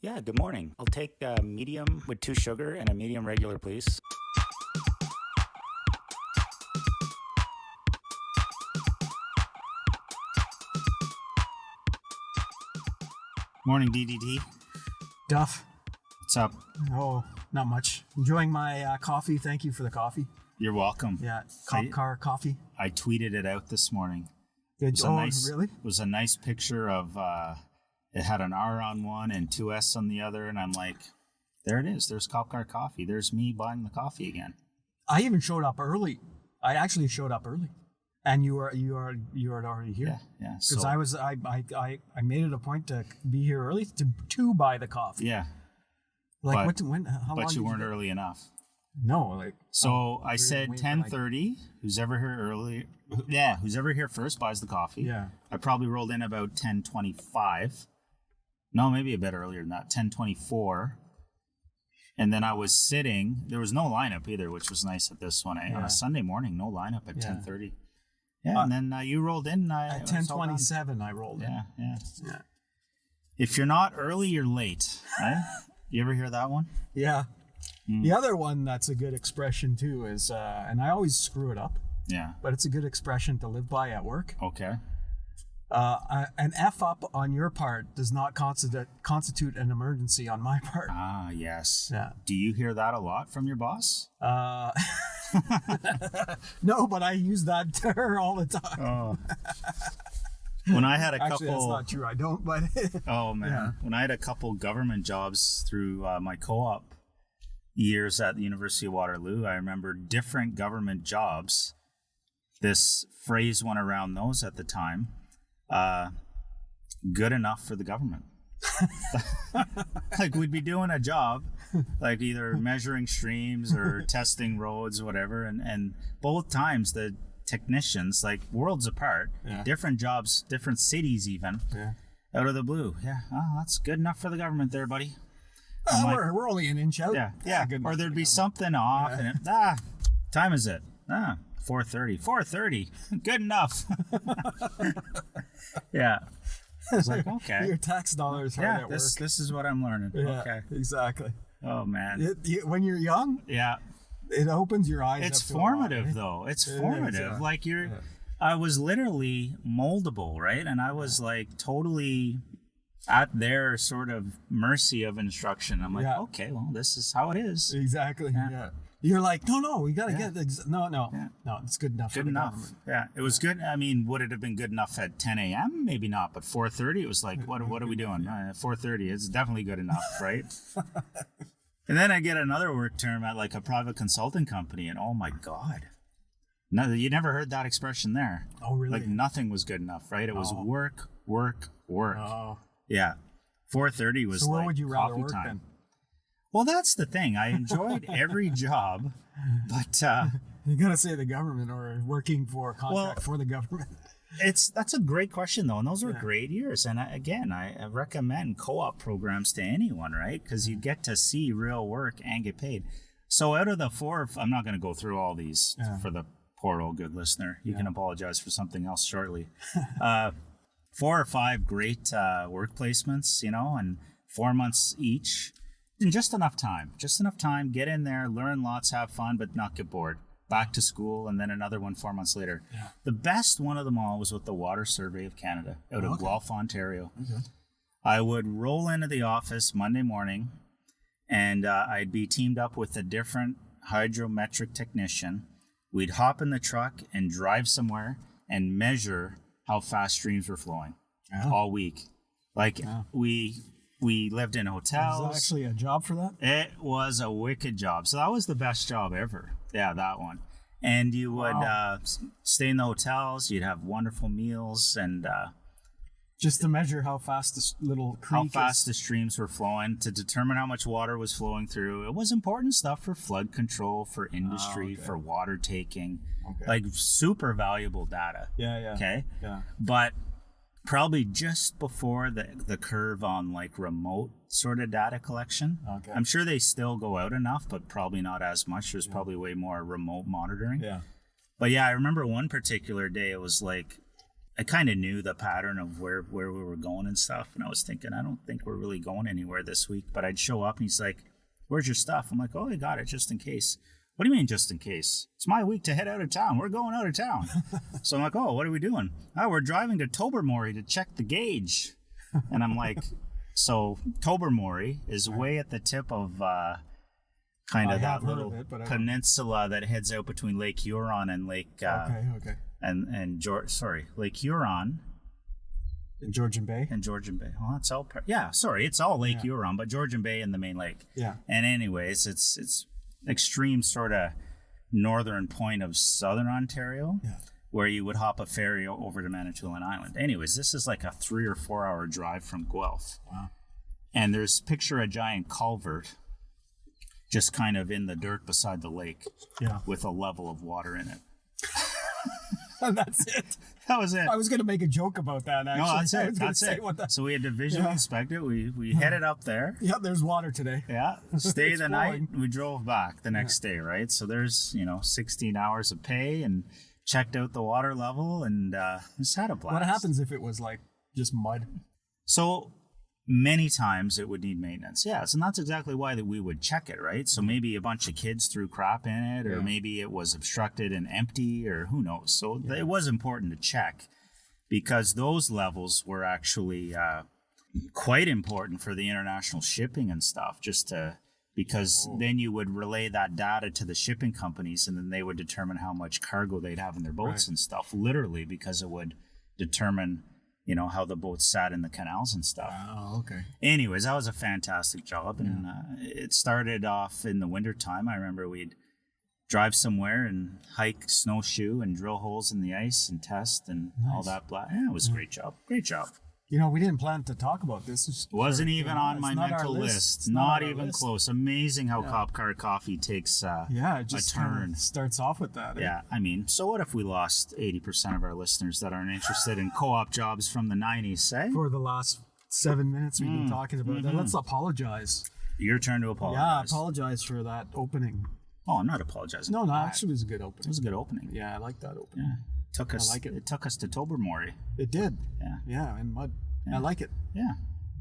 Yeah, good morning. I'll take a medium with 2 sugar and a medium regular, please. Morning, DDT. Duff. What's up? Oh, not much. Enjoying my coffee. Thank you for the coffee. You're welcome. Yeah, cop car coffee. I tweeted it out this morning. Good. Really? It was a nice picture of, it had an R on one and 2 S on the other, and I'm like, there it is. There's Cop Car Coffee. There's me buying the coffee again. I even showed up early. I actually showed up early, and you were already here. Yeah. Because I made it a point to be here early to buy the coffee. Yeah. Like but, how long? But you weren't early enough. No, like. So I said 10:30. Who's ever here early? Yeah, who's ever here first buys the coffee. Yeah. I probably rolled in about 10:25. No, maybe a bit earlier than that. 10:24. And then I was sitting. There was no lineup either, which was nice at this one. On a Sunday morning, no lineup at 10:30. Yeah, and then you rolled in. At 10:27, I rolled in. Yeah. If you're not early, you're late. Right? You ever hear that one? Yeah. The other one that's a good expression too is, and I always screw it up. Yeah. But it's a good expression to live by at work. Okay. An F up on your part does not constitute an emergency on my part. Ah, yes. Yeah. Do you hear that a lot from your boss? No, but I use that to her all the time. Oh. When I had a couple. Actually, that's not true. I don't, but. Oh, man. Yeah. When I had a couple government jobs through my co-op years at the University of Waterloo, I remember different government jobs. This phrase went around those at the time. Good enough for the government. Like we'd be doing a job, like either measuring streams or testing roads, whatever. And both times the technicians, like worlds apart, different jobs, different cities even, out of the blue. Yeah. Oh, that's good enough for the government there, buddy. We're only an inch out. Yeah. Or there'd be something off and time is it? 4:30. 4:30. Good enough. Yeah. I was like, okay. Your tax dollars are at work. This is what I'm learning. Yeah, okay. Exactly. Oh, man. When you're young, it opens your eyes. It's up to formative, a lot, right? though. It's formative. Is, like I was literally moldable, right? And I was like totally at their sort of mercy of instruction. I'm like, okay, well, this is how it is. Exactly. Yeah. You're like, no, we got to get no, it's good enough. Good enough. Yeah, it was good. I mean, would it have been good enough at 10 a.m.? Maybe not, but 4:30, it was like, what are we doing? 4:30, it's definitely good enough, right? And then I get another work term at like a private consulting company, and oh my God. No, you never heard that expression there. Oh, really? Like nothing was good enough, right? It was work. Oh. Yeah. 4:30 was so where like would you rather coffee work time. then? Well, that's the thing. I enjoyed every job, but you gotta say the government or working for a contract for the government. That's a great question though, and those were great years. And I recommend co-op programs to anyone, right? Because you get to see real work and get paid. So out of the four, I'm not going to go through all these for the poor old good listener. You can apologize for something else shortly. 4 or 5 great work placements, and 4 months each. And just enough time, get in there, learn lots, have fun, but not get bored. Back to school, and then another one 4 months later. Yeah. The best one of them all was with the Water Survey of Canada out of Guelph, Ontario. Okay. I would roll into the office Monday morning, and I'd be teamed up with a different hydrometric technician. We'd hop in the truck and drive somewhere and measure how fast streams were flowing all week. Like we lived in hotels. Was that actually a job for that? It was a wicked job. So that was the best job ever. Yeah, that one. And you would stay in the hotels. You'd have wonderful meals and just to measure how fast the streams were flowing, to determine how much water was flowing through. It was important stuff for flood control, for industry, for water taking, like super valuable data. Yeah. Okay. Yeah. But probably just before the curve on like remote sort of data collection. Okay. I'm sure they still go out enough, but probably not as much. There's probably way more remote monitoring. Yeah. But yeah, I remember one particular day, it was like I kind of knew the pattern of where we were going and stuff. And I was thinking, I don't think we're really going anywhere this week. But I'd show up and he's like, where's your stuff? I'm like, oh, I got it just in case. What do you mean just in case? It's my week to head out of town. We're going out of town. So I'm like, oh, what are we doing? Oh, we're driving to Tobermory to check the gauge. And I'm like, so Tobermory is way at the tip of kind of that little peninsula that heads out between Lake Huron and Lake Lake Huron in Georgian Bay. Well, that's all. It's all Lake Huron, but Georgian Bay and the main lake. Yeah. And anyways, it's extreme sort of northern point of southern Ontario, where you would hop a ferry over to Manitoulin Island. Anyways, this is like a 3 or 4 hour drive from Guelph. Wow. And picture a giant culvert just kind of in the dirt beside the lake with a level of water in it. And that's it. That was it. I was going to make a joke about that, actually. No, that's it. So we had to visually inspect it. We headed up there. Yeah, there's water today. Yeah. Stay the night. We drove back the next day, right? So there's, 16 hours of pay and checked out the water level and just had a blast. What happens if it was like just mud? So many times it would need maintenance. Yes, and that's exactly why that we would check it, right? So maybe a bunch of kids threw crap in it, or maybe it was obstructed and empty, or who knows. So it was important to check because those levels were actually quite important for the international shipping and stuff, because then you would relay that data to the shipping companies and then they would determine how much cargo they'd have in their boats and stuff, literally, because it would determine how the boats sat in the canals and stuff. Oh, okay. Anyways, that was a fantastic job. And it started off in the wintertime. I remember we'd drive somewhere and hike, snowshoe, and drill holes in the ice and test and all that. It was a great job. Great job. We didn't plan to talk about this. It wasn't even on my mental list. Not even close. Amazing how Cop Car Coffee takes it just a turn. Starts off with that. Yeah, I mean, so what if we lost 80% of our listeners that aren't interested in co-op jobs from the 90s, eh? For the last 7 minutes we've been talking about that. Let's apologize. Your turn to apologize. Yeah, apologize for that opening. Oh, I'm not apologizing. No, actually it was a good opening. It was a good opening. Yeah, I like that opening. Yeah. It took us to Tobermory. It did. Yeah. Yeah, in mud. Yeah. I like it. Yeah.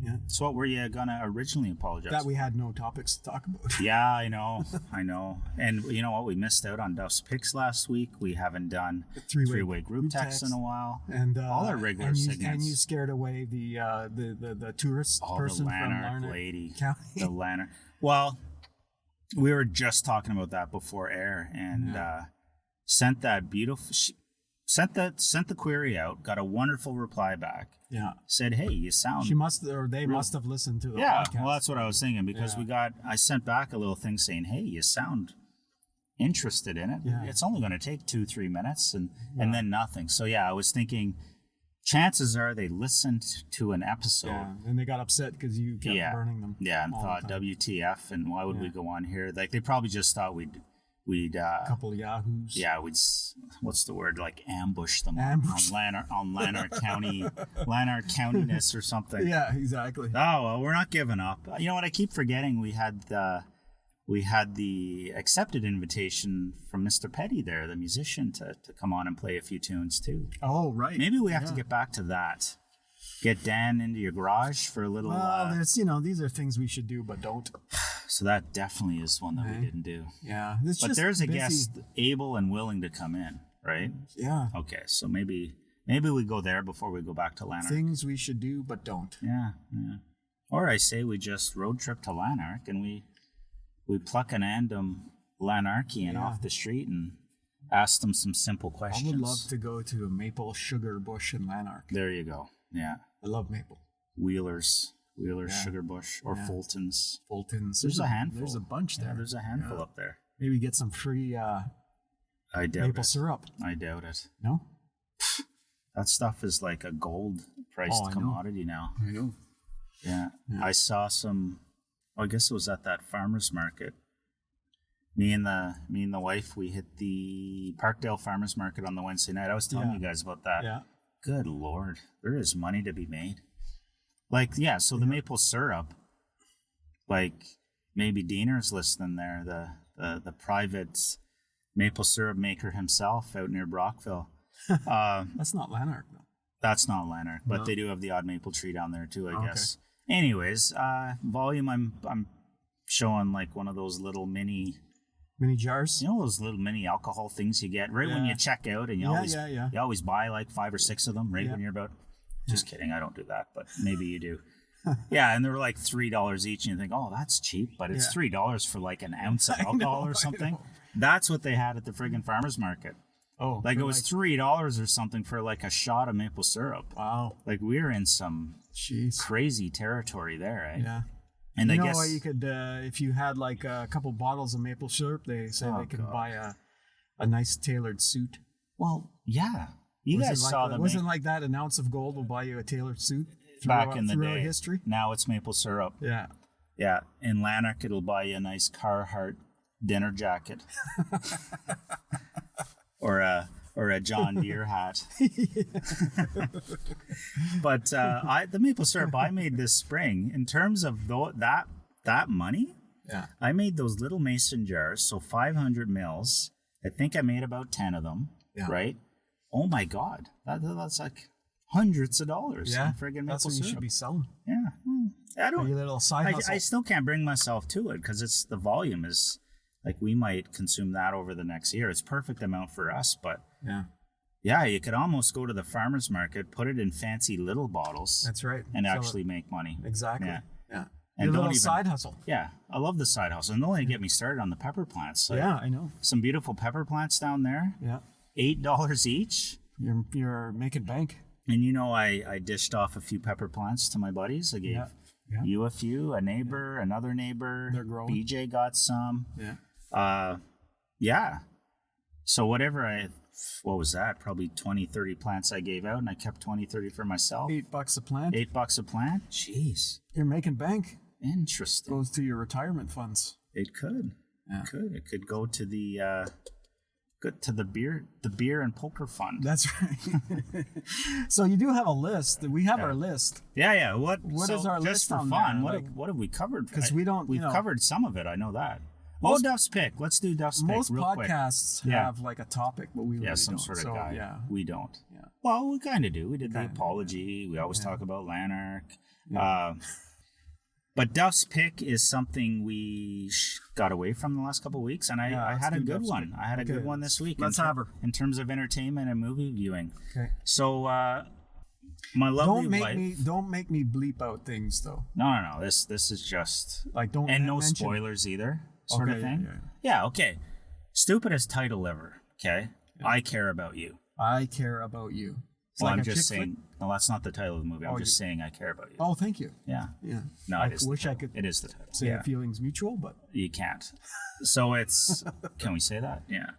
Yeah. So what were you gonna originally apologize? That we had no topics to talk about. Yeah, I know. And you know what? We missed out on Duff's picks last week. We haven't done three-way group text in a while. And all our regular segments. And you scared away the tourist person the Lanark from Lanark Lady. County. The Lanark. Well, we were just talking about that before air, and sent that beautiful. Sent the query out. Got a wonderful reply back. Yeah. Said, hey, you sound. They must have listened to the podcast. Well, that's what I was thinking because I sent back a little thing saying, hey, you sound interested in it. Yeah. It's only going to take 2-3 minutes and then nothing. So I was thinking, chances are they listened to an episode. Yeah, and they got upset because you kept burning them. Yeah, and thought, WTF, and why would we go on here? Like they probably just thought we'd a couple of yahoos. Yeah, what's the word? Like ambush them on Lanark County, Lanark Countiness or something. Yeah, exactly. Oh well, we're not giving up. You know what? I keep forgetting we had the accepted invitation from Mr. Petty there, the musician, to come on and play a few tunes too. Oh right. Maybe we have to get back to that. Get Dan into your garage for a little. Well, there's these are things we should do but don't. So that definitely is one that we didn't do. Yeah, but there's a guest able and willing to come in, right? Yeah. Okay, so maybe we go there before we go back to Lanark. Things we should do but don't. Yeah. Or I say we just road trip to Lanark and we pluck an random Lanarkian off the street and ask them some simple questions. I would love to go to a maple sugar bush in Lanark. There you go. Yeah. I love maple. Wheelers, Sugar Bush, or Fultons. There's a handful. There's a bunch there. Yeah, there's a handful up there. Maybe get some free maple syrup. I doubt it. No? That stuff is like a gold-priced commodity now. I know. Yeah. I saw some. I guess it was at that farmer's market. Me and the wife, we hit the Parkdale Farmers Market on the Wednesday night. I was telling you guys about that. Yeah. Good Lord, there is money to be made. So the maple syrup, like maybe Diener's listening there, the private maple syrup maker himself out near Brockville. That's not Lanark though. That's not Lanark, but No. they do have the odd maple tree down there too, I guess. Anyways, volume, I'm showing like one of those little mini jars. You know those little mini alcohol things you get right when you check out, and you always buy like 5 or 6 of them right when you're about. Just kidding, I don't do that, but maybe you do. Yeah, and they're like $3 each, and you think, oh, that's cheap, but it's $3 for like an ounce of alcohol or something. That's what they had at the friggin' farmers market. Oh, like it was $3 or something for like a shot of maple syrup. Wow, like we're in some crazy territory there, eh? Yeah. And I guess what you could, if you had like a couple bottles of maple syrup, they say they could buy a nice tailored suit. Well, yeah. You guys saw them. Wasn't like that an ounce of gold will buy you a tailored suit back in the day. History. Now it's maple syrup. Yeah. Yeah. In Lanark, it'll buy you a nice Carhartt dinner jacket. or a John Deere hat. But the maple syrup I made this spring, in terms of that money, I made those little mason jars, so 500 mils. I think I made about 10 of them, right? Oh my God, that's like hundreds of dollars. Yeah, in friggin' maple that's what syrup. you should be selling. Yeah, I don't. Your little side hustle. I still can't bring myself to it because the volume is like we might consume that over the next year. It's perfect amount for us, but yeah, you could almost go to the farmer's market, put it in fancy little bottles. That's right, and actually make money. Exactly. Yeah. And a little side hustle. Yeah, I love the side hustle. And don't let get me started on the pepper plants. Like, I know. Some beautiful pepper plants down there. Yeah. $8 each. You're making bank. And you know, I dished off a few pepper plants to my buddies. I gave you a few, a neighbor, another neighbor. They're growing. BJ got some. Yeah. So whatever what was that? Probably 20, 30 plants I gave out, and I kept 20, 30 for myself. $8 a plant. $8 a plant? Jeez. You're making bank. Interesting. Goes to your retirement funds. It could. Yeah. It could go to the beer and poker fund. That's right. So you do have a list. We have our list. Yeah. What is our just list for on fun? there? What have we covered? Because we don't. We've covered some of it. I know that. Duff's pick. Let's do Duff's pick. Most real podcasts quick. have like a topic, but we really some don't. sort of guide. Yeah. We don't. Yeah. Well, we kind of do. We did the apology. We always talk about Lanark. Yeah. But Duff's pick is something we got away from the last couple of weeks, and I had a good one. I had a good one this week. Let's have her. In terms of entertainment and movie viewing. Okay. So, my lovely wife. Don't make me bleep out things though. No. This is just like don't and no mention spoilers either, sort of thing. Yeah. Okay. Stupidest title ever. Okay. Yeah. I Care About You. I Care About You. It's well, like I'm just saying. Flick? No, that's not the title of the movie. I'm just saying I care about you. Oh, thank you. Yeah. No, I wish I could. It is the title. Say feelings mutual, but you can't. So it's. Can we say that? Yeah.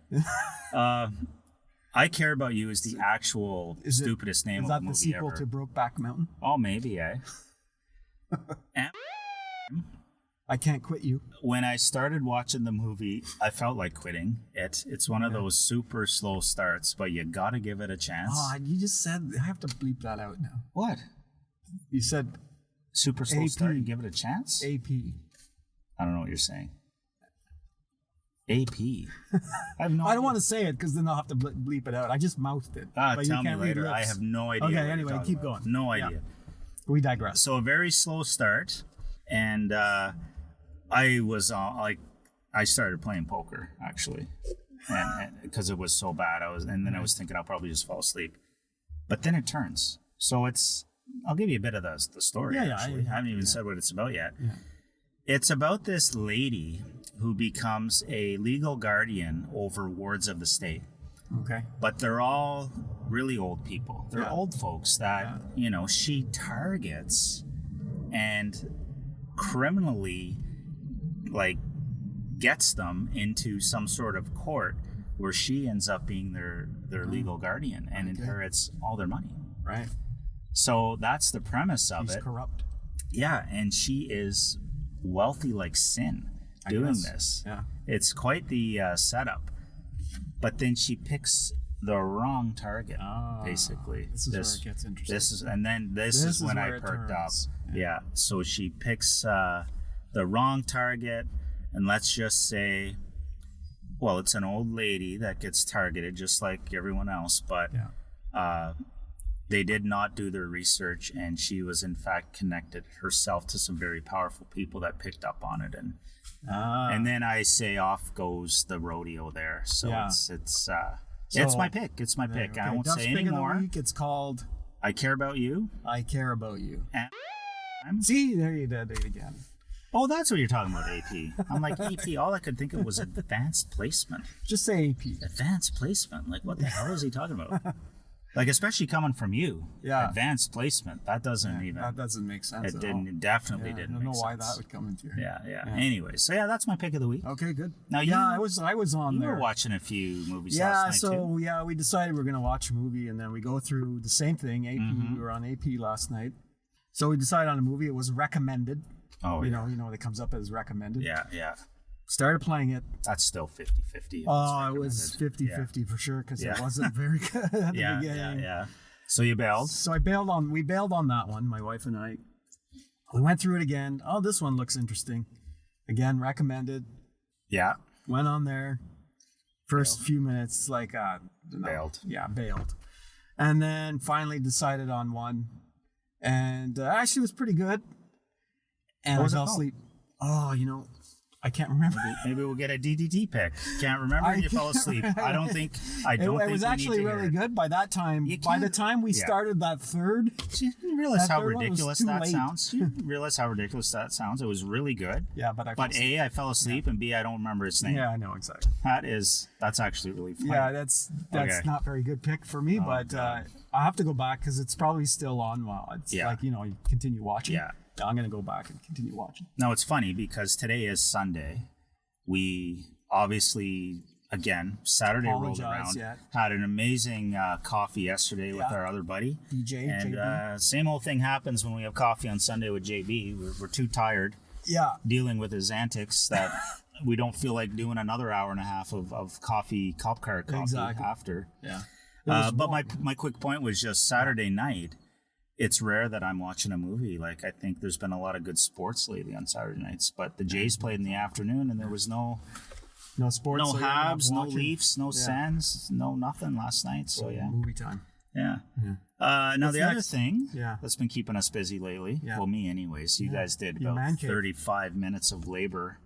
I Care About You is the actual stupidest name of the movie ever. Is that the sequel to Brokeback Mountain? Oh, maybe, eh? I Can't Quit You. When I started watching the movie, I felt like quitting it. It's one of those super slow starts, but you got to give it a chance. Oh, you just said, I have to bleep that out now. What? You said super slow start, you give it a chance? AP. I don't know what you're saying. AP. I have no I don't want to say it because then I'll have to bleep it out. I just mouthed it. Tell me later. I have no idea. Okay, anyway, keep going. No idea. Yeah. We digress. So a very slow start, and I was I started playing poker actually, and because it was so bad, I was thinking I'll probably just fall asleep, but then it turns. So I'll give you a bit of the story. Yeah, actually. I haven't even said what it's about yet. Yeah. It's about this lady who becomes a legal guardian over wards of the state. Okay. But they're all really old people. They're old folks that she targets and criminally gets them into some sort of court where she ends up being their legal guardian and inherits all their money. Right. So that's the premise of it. She's corrupt. Yeah, and she is wealthy like sin doing this. Yeah. It's quite the setup. But then she picks the wrong target, basically. This is where it gets interesting. This is when I perked up. Yeah. So she picks the wrong target, and let's just say, well, it's an old lady that gets targeted just like everyone else, but They did not do their research, and she was in fact connected herself to some very powerful people that picked up on it, and then I say off goes the rodeo there. So it's my pick. It's my pick. Okay. I won't Duff's say pick anymore. of the week, it's called I Care About You. I Care About You. And See, there you did it again. oh, that's what you're talking about, AP. I'm like, AP, all I could think of was advanced placement. Just say AP. Advanced placement? Like, what the hell is he talking about? Like, especially coming from you. Yeah. Advanced placement. That doesn't even... That doesn't make sense. It didn't. It definitely didn't I don't know make why sense. that would come into your head. Yeah. Anyway, so that's my pick of the week. Okay, good. Now, I was on you there. were watching a few movies last night, too. We decided we are gonna watch a movie, and then we go through the same thing. AP, we were on AP last night, so we decided on a movie. It was recommended. Oh, you know, it comes up as recommended. Yeah. Started playing it. That's still 50-50. Oh, it was 50-50 for sure, because it wasn't very good at the beginning. Yeah. So you bailed? So we bailed on that one, my wife and I. We went through it again. Oh, this one looks interesting. Again, recommended. Yeah. Went on there. First few minutes, like, Bailed. Yeah, bailed. And then finally decided on one. And actually it was pretty good. And I fell asleep. Oh, I can't remember. Maybe we'll get a DDT pick. Can't remember if you fell asleep. I don't think. It was actually really good by that time. By the time we started that third, do you realize how ridiculous that late. sounds? Do you realize how ridiculous that sounds? It was really good. Yeah, but I fell asleep, and B, I don't remember its name. Yeah, I know exactly. That's actually really funny. Yeah, that's Okay. not very good pick for me, but I have to go back because it's probably still on while it's like you continue watching. Yeah. I'm gonna go back and continue watching. Now it's funny because today is Sunday. We obviously, again, Saturday rolled around. Had an amazing coffee yesterday with our other buddy. DJ. And JB. same old thing happens when we have coffee on Sunday with JB. We're too tired dealing with his antics that we don't feel like doing another hour and a half of coffee, cop car coffee after. Yeah. But my quick point was just Saturday night. It's rare that I'm watching a movie. Like, I think there's been a lot of good sports lately on Saturday nights, but the Jays played in the afternoon, and there was no sports, no Habs, no Leafs, no Sens, no nothing last night. So movie time. Yeah. Now the other thing Yeah. that's been keeping us busy lately, well, me anyways, you guys did Your about man cave. 35 minutes of labor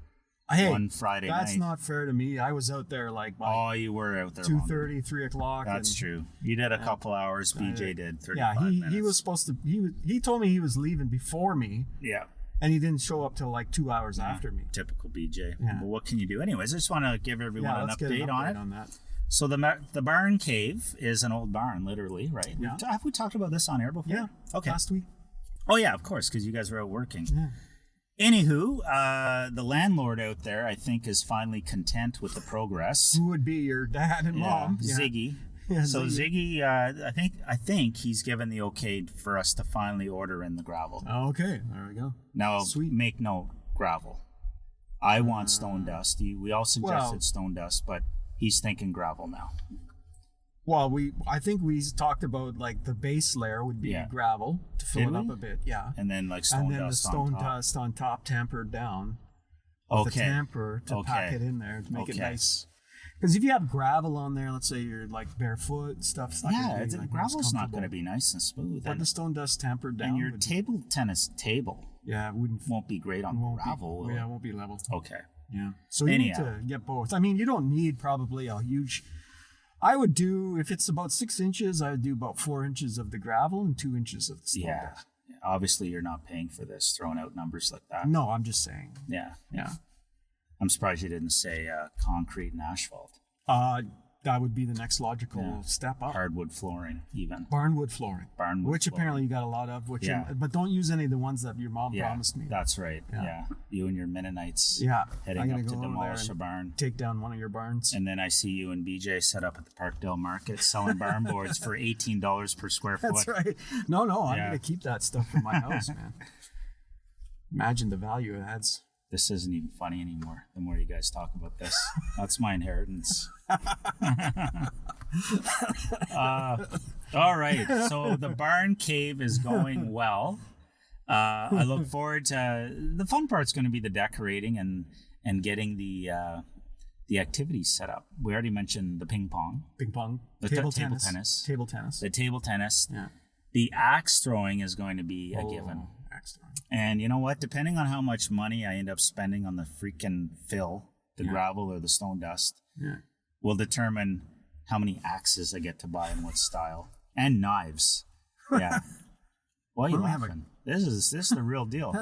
Hey, one Friday that's night. not fair to me. I was out there like by You were out there 2:30, 3 o'clock. That's true. You did a couple hours. BJ did 35 Yeah, minutes. he was supposed to. He told me he was leaving before me, Yeah. and he didn't show up till like 2 hours after me. Typical BJ. Yeah. Well, what can you do? Anyways, I just want to give everyone an let's get update on it. on that. So the barn cave is an old barn, literally, right? Yeah. Have we talked about this on air before? Yeah. Okay. Last week. Oh, yeah, of course, because you guys were out working. Yeah. Anywho, the landlord out there, I think, is finally content with the progress. Who would be your dad and mom? Yeah. Ziggy. Yeah, So Ziggy, I think he's given the okay for us to finally order in the gravel. Oh, okay, there we go. Now, Sweet. make note, gravel. I want stone dust. We all suggested stone dust, but he's thinking gravel now. Well, I think we talked about like the base layer would be gravel to fill it up a bit, And then like stone dust the stone on top. dust on top, tampered down. With a tamper to pack it in there to make it nice. Because if you have gravel on there, let's say you're like barefoot and stuff, it's not gonna be, like, gravel's not going to be nice and smooth. But the stone dust tampered down. And your table tennis table it won't be great on gravel. It won't be level. Okay. Yeah. So you need to get both. I mean, you don't need probably a huge... I would do, if it's about 6 inches, I would do about 4 inches of the gravel and 2 inches of the stone dust. Obviously, you're not paying for this, throwing out numbers like that. No, I'm just saying. Yeah. I'm surprised you didn't say concrete and asphalt. That would be the next logical step up. Hardwood flooring, even. Barnwood flooring. Which flooring. Apparently you got a lot of. But don't use any of the ones that your mom promised me. That's right. Yeah. You and your Mennonites heading I'm up to go demolish a barn. Take down one of your barns. And then I see you and BJ set up at the Parkdale Market selling barn boards for $18 per square foot. That's right. No, I'm going to keep that stuff in my house, man. Imagine the value it adds. This isn't even funny anymore. The more you guys talk about this, that's my inheritance. All right. So the barn cave is going well. I look forward to the fun part's going to be the decorating and getting the activities set up. We already mentioned the ping pong. The table tennis. Table tennis. The table tennis. Yeah. The axe throwing is going to be a given. Axe throwing. And you know what? Depending on how much money I end up spending on the freaking fill, the gravel or the stone dust, will determine how many axes I get to buy and what style. And knives. Yeah. Why are you laughing? This is the real deal.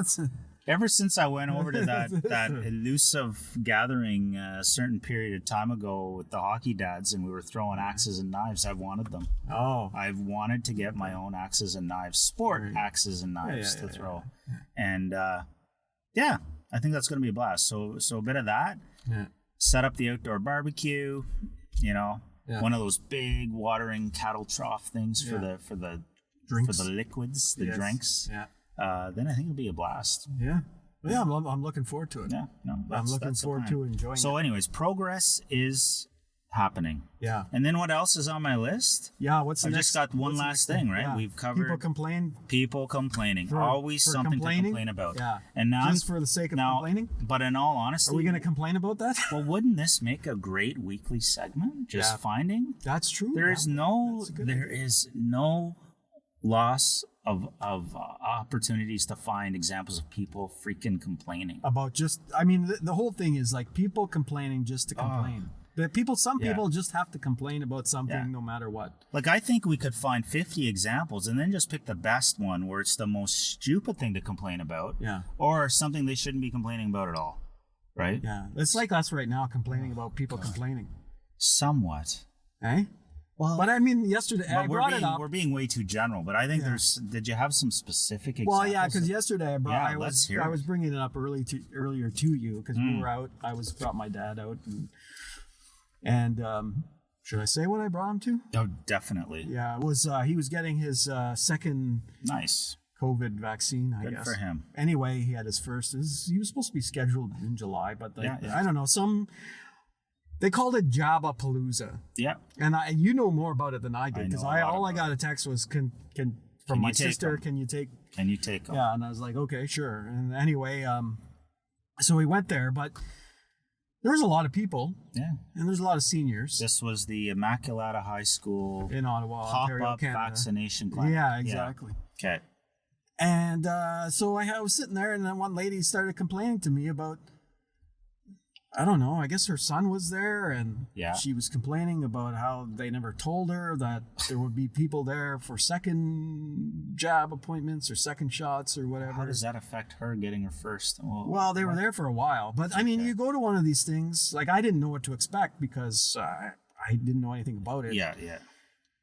Ever since I went over to that elusive gathering a certain period of time ago with the hockey dads, and we were throwing axes and knives, I've wanted them. Oh. I've wanted to get my own axes and knives, axes and knives to throw. And I think that's going to be a blast. So a bit of that. Yeah. Set up the outdoor barbecue, one of those big watering cattle trough things for the drinks. For the liquids, the drinks. Yeah. Then I think it'll be a blast. Yeah. Yeah, I'm looking forward to it. Yeah. No, I'm looking forward to enjoying it. So anyways, progress is happening. Yeah. And then what else is on my list? Yeah, what's the I've next? just got one last thing, right? Yeah. We've covered people complaining. Always for something complaining? to complain about. Yeah. And now just for the sake of complaining? But in all honesty, are we going to complain about that? Well, wouldn't this make a great weekly segment? Just finding? That's true. There is no loss of opportunities to find examples of people freaking complaining about the whole thing is like people complaining just to complain. Some people just have to complain about something no matter what. Like, I think we could find 50 examples and then just pick the best one where it's the most stupid thing to complain about, or something they shouldn't be complaining about at all, right? Yeah, it's like us right now complaining about people complaining. Somewhat. Eh? Well, but I mean, yesterday I brought it up. We're being way too general, but I think did you have some specific examples? Well, yeah, because yesterday I was bringing it up earlier to you because we were out. I brought my dad out, and should I say what I brought him to? Oh, definitely. Yeah, it was he was getting his second COVID vaccine. I guess. Good for him. Anyway, he had his first. He was supposed to be scheduled in July, but I don't know They called it JabaPalluza. Yeah. And you know more about it than I did because all I got a text was from my sister. Can you take them? Yeah, and I was like, okay, sure. And anyway, so we went there, but there was a lot of people. Yeah. And there's a lot of seniors. This was the Immaculata High School in Ottawa, Ontario, Canada. Vaccination clinic. Yeah, exactly. Yeah. Okay. And so I was sitting there, and then one lady started complaining to me about. I don't know. I guess her son was there, and she was complaining about how they never told her that there would be people there for second jab appointments or second shots or whatever. How does that affect her getting her first? Well, they were there for a while. But, I mean, you go to one of these things, like I didn't know what to expect because I didn't know anything about it. Yeah, yeah.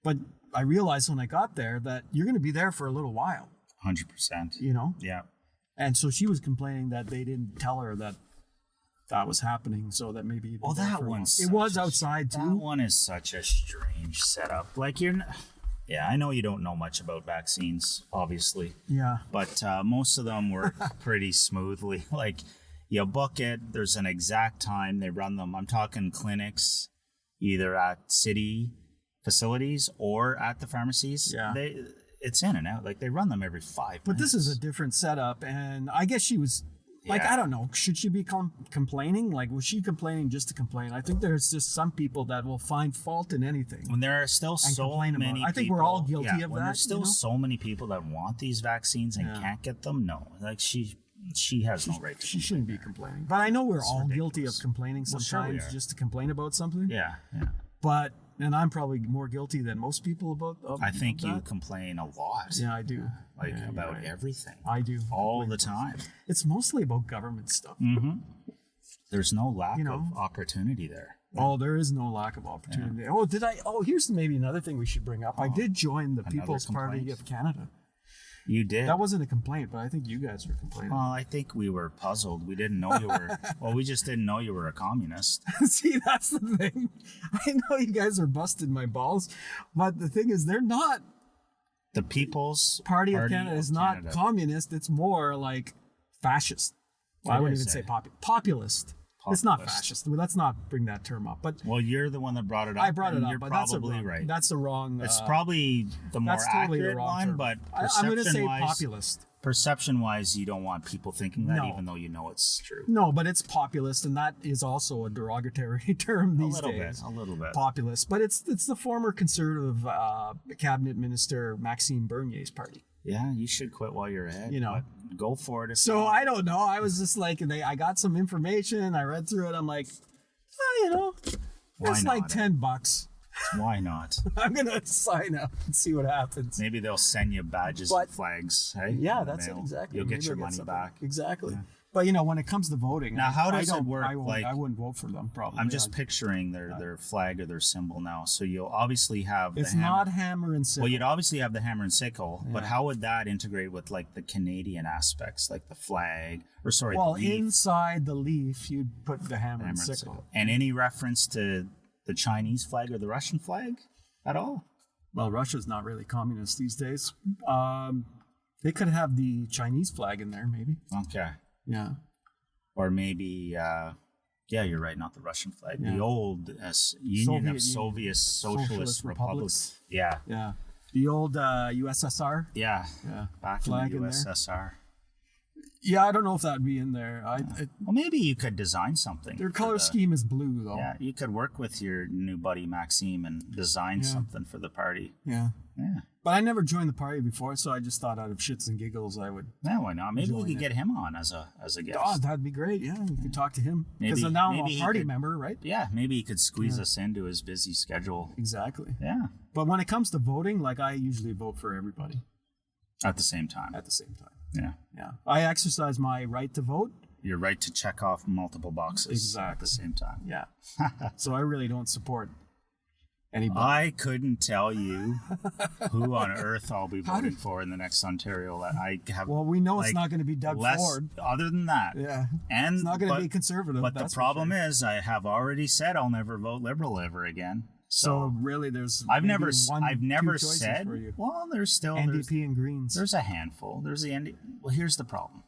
But I realized when I got there that you're going to be there for a little while. 100%. You know? Yeah. And so she was complaining that they didn't tell her that was happening, so that maybe that one's it was outside too. That one is such a strange setup. Like I know you don't know much about vaccines, obviously. Yeah. But most of them work pretty smoothly. Like you book it, there's an exact time they run them. I'm talking clinics, either at city facilities or at the pharmacies. Yeah. It's in and out. Like they run them every 5 minutes. But this is a different setup, and I guess she was. Like, I don't know, should she be complaining? Like, was she complaining just to complain? I think there's just some people that will find fault in anything. When there are still so many people. I think we're all guilty of that. There's still so many people that want these vaccines and can't get them, no. Like, she has no right to She shouldn't be complaining. But I know we're all guilty of complaining sometimes just to complain about something. Yeah, yeah. But... And I'm probably more guilty than most people about I think you complain a lot. Yeah, I do. About everything. I do. All the time. It's mostly about government stuff. Mm-hmm. There's no lack of opportunity there. Oh, there is no lack of opportunity. Yeah. Here's maybe another thing we should bring up. I did join the People's Party of Canada. You did? That wasn't a complaint, but I think you guys were complaining. Well, I think we were puzzled. We didn't know you were... we just didn't know you were a communist. See, that's the thing. I know you guys are busting my balls, but the thing is, they're not... The People's Party of Canada is not communist. It's more like fascist. Well, I wouldn't even say populist. It's not fascist. Let's not bring that term up. But you're the one that brought it up. I brought it up, you're but probably right. That's the wrong. It's probably the more accurate one, but I'm going to say populist. perception-wise, you don't want people thinking that, even though you know it's true. No, but it's populist, and that is also a derogatory term these days. A little bit. Populist. But it's the former conservative cabinet minister Maxime Bernier's party. Yeah, you should quit while you're ahead. Go for it. So I don't know. I was just like, I got some information. I read through it. I'm like, it's like $10. Why not? I'm gonna sign up and see what happens. Maybe they'll send you badges and flags. Hey, yeah, that's it, exactly. You'll get your money back. Exactly. Yeah. But when it comes to voting, now how does it work? I wouldn't vote for them. Probably. I'm just picturing their flag or their symbol now. So you'll obviously have. It's not hammer and sickle. Well, you'd obviously have the hammer and sickle, but how would that integrate with like the Canadian aspects, like the flag, or sorry? Well, the leaf? Inside the leaf, you'd put the hammer and sickle. And any reference to the Chinese flag or the Russian flag at all? Well, Russia's not really communist these days. They could have the Chinese flag in there, maybe. Okay. Yeah. Or maybe, you're right, not the Russian flag. Yeah. The old Union of Soviet Socialist Republics. Yeah. Yeah. The old USSR. Yeah. Back flag in the USSR. Yeah, I don't know if that'd be in there. Well, maybe you could design something. Their color scheme is blue, though. Yeah, you could work with your new buddy Maxime and design something for the party. Yeah. Yeah. But I never joined the party before, so I just thought out of shits and giggles I would. Yeah, why not? Maybe we could get him on as a guest. Oh, that'd be great. Yeah, we could talk to him. Because now I'm a party member, right? Yeah, maybe he could squeeze us into his busy schedule. Exactly. Yeah. But when it comes to voting, I usually vote for everybody. At the same time. Yeah. Yeah. I exercise my right to vote. Your right to check off multiple boxes at the same time. Yeah. So I really don't support anybody. I couldn't tell you who on earth I'll be voting for in the next Ontario. I have. Well, we know it's not going to be Doug Ford. Other than that, and it's not going to be conservative. But the problem is, I have already said I'll never vote Liberal ever again. So really, there's I've never said. Well, there's still NDP and Greens. There's a handful. There's the NDP. Well, here's the problem.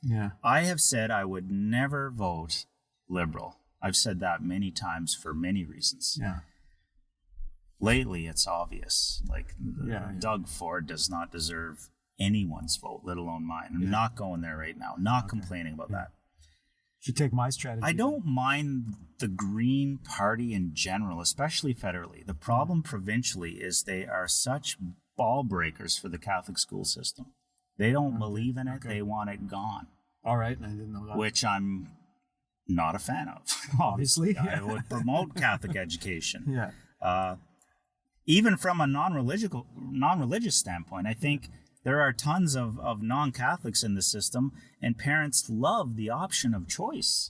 Yeah, I have said I would never vote Liberal. I've said that many times for many reasons. Yeah. Lately, it's obvious. Doug Ford does not deserve anyone's vote, let alone mine. I'm not going there right now. Not complaining about that. Should take my strategy. I don't mind the Green Party in general, especially federally. The problem provincially is they are such ball breakers for the Catholic school system. They don't believe in it. They want it gone. All right. I didn't know that. Which I'm not a fan of. Obviously. I would promote Catholic education. Yeah. Even from a non-religious standpoint, I think there are tons of non-Catholics in the system, and parents love the option of choice.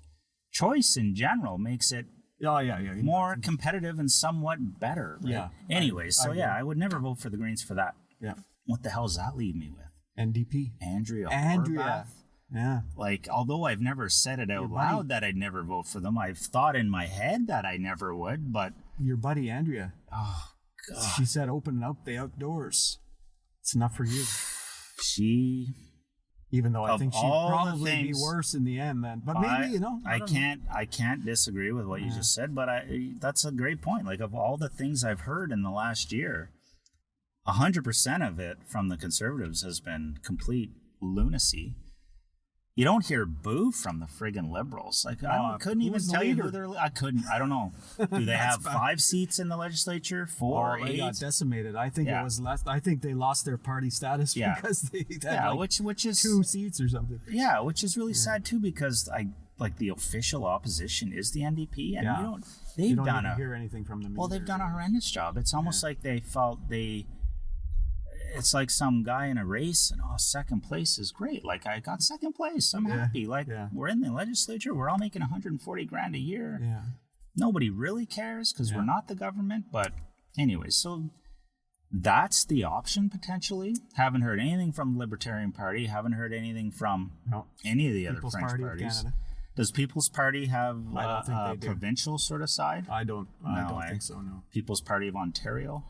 Choice in general makes it more competitive and somewhat better. Right? Yeah. Anyways, I would never vote for the Greens for that. Yeah. What the hell does that leave me with? NDP. Andrea. Yeah. Although I've never said it out loud that I'd never vote for them, I've thought in my head that I never would, but... Your buddy, Andrea. Oh, God. She said open up the outdoors. It's enough for you. Even though I think she'd probably be worse in the end then. But maybe, I can't disagree with what you just said, but that's a great point. Of all the things I've heard in the last year, 100% of it from the Conservatives has been complete lunacy. You don't hear boo from the friggin' Liberals. I couldn't even tell you who they're... I don't know. Do they have 5 seats in the legislature? 4, 8? They got decimated. I think it was less. I think they lost their party status because they had which is 2 seats or something. Yeah, which is really sad too, because the official opposition is the NDP, and you don't hear anything from them. Well, they've done a horrendous job. It's almost like they felt it's like some guy in a race and second place is great. I got second place. I'm happy. We're in the legislature. We're all making $140,000 a year. Yeah. Nobody really cares because we're not the government. But anyway, so that's the option potentially. Haven't heard anything from the Libertarian Party. Haven't heard anything from any of the other French parties. Does People's Party have a provincial sort of side? I don't think so, no. People's Party of Ontario?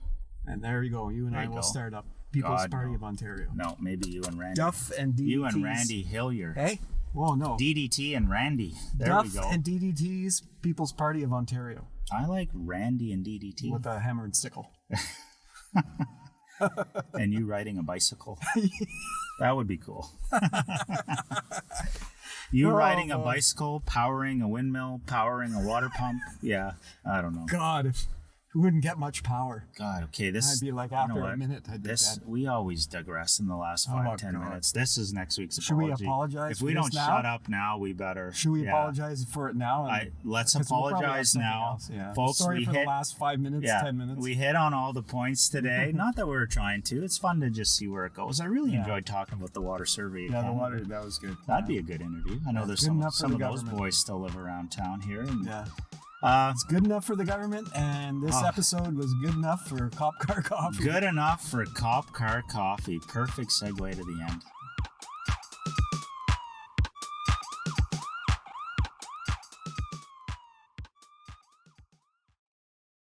And there you go. You and I will start up People's Party of Ontario. No, maybe you and Randy. Duff and DDTs. You and Randy Hillier. Hey? Well, no. DDT and Randy. There we go. Duff and DDT's People's Party of Ontario. I like Randy and DDT. With a hammer and sickle. And you riding a bicycle. That would be cool. You riding a bicycle, powering a windmill, powering a water pump. Yeah, I don't know. God, if we wouldn't get much power. God, okay, this... I'd be like, after a minute, I'd be dead. We always digress in the last 5-10 minutes. This is next week's apology. Should we apologize If we don't shut up now, we better... Should we apologize for it now? Let's apologize now. Folks, sorry for the last 5 minutes, 10 minutes. We hit on all the points today. Not that we were trying to. It's fun to just see where it goes. I really enjoyed talking about the water survey. Yeah, the water, that was good. That'd be a good interview. I know there's some of those boys still live around town here. And, it's good enough for the government, and this episode was good enough for Cop Car Coffee. Good enough for Cop Car Coffee. Perfect segue to the end.